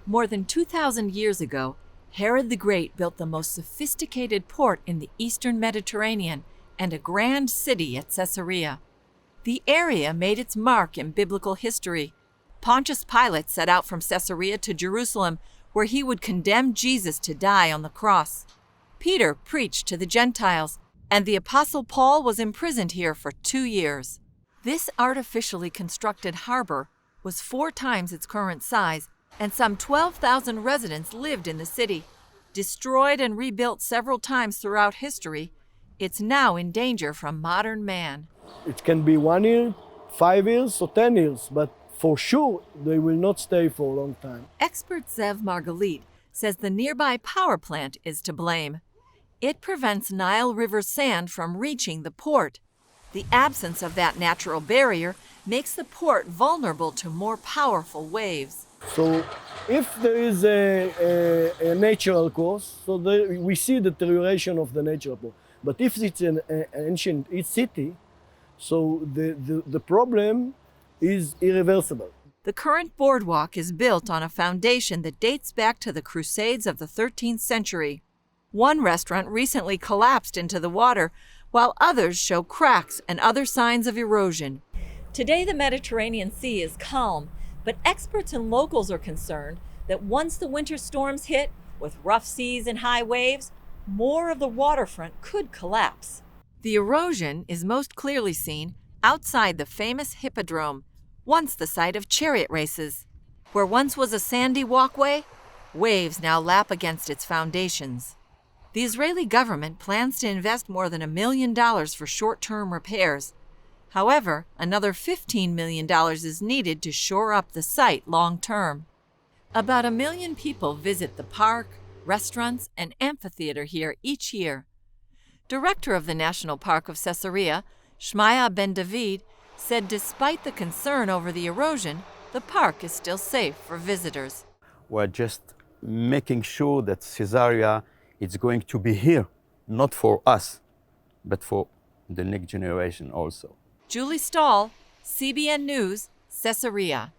More than 2,000 years ago, Herod the Great built the most sophisticated port in the eastern Mediterranean and a grand city at Caesarea. The area made its mark in biblical history. Pontius Pilate set out from Caesarea to Jerusalem, where he would condemn Jesus to die on the cross. Peter preached to the Gentiles, and the Apostle Paul was imprisoned here for 2 years. This artificially constructed harbor was 4 times its current size, and some 12,000 residents lived in the city. Destroyed and rebuilt several times throughout history, it's now in danger from modern man. It can be 1 year, 5 years, or 10 years, but for sure they will not stay for a long time. Expert Zev Margalit says the nearby power plant is to blame. It prevents Nile River sand from reaching the port. The absence of that natural barrier makes the port vulnerable to more powerful waves. So if there is a natural cause, so we see the deterioration of the natural cause. But if it's an ancient city, so the problem is irreversible. The current boardwalk is built on a foundation that dates back to the Crusades of the 13th century. One restaurant recently collapsed into the water, while others show cracks and other signs of erosion. Today, the Mediterranean Sea is calm, but experts and locals are concerned that once the winter storms hit, with rough seas and high waves, more of the waterfront could collapse. The erosion is most clearly seen outside the famous Hippodrome, once the site of chariot races. Where once was a sandy walkway, waves now lap against its foundations. The Israeli government plans to invest more than $1 million for short-term repairs. However, another $15 million is needed to shore up the site long-term. About 1 million people visit the park, restaurants, and amphitheater here each year. Director of the National Park of Caesarea, Shmaya Ben David, said despite the concern over the erosion, the park is still safe for visitors. We're just making sure that Caesarea is going to be here, not for us, but for the next generation also. Julie Stahl, CBN News, Caesarea.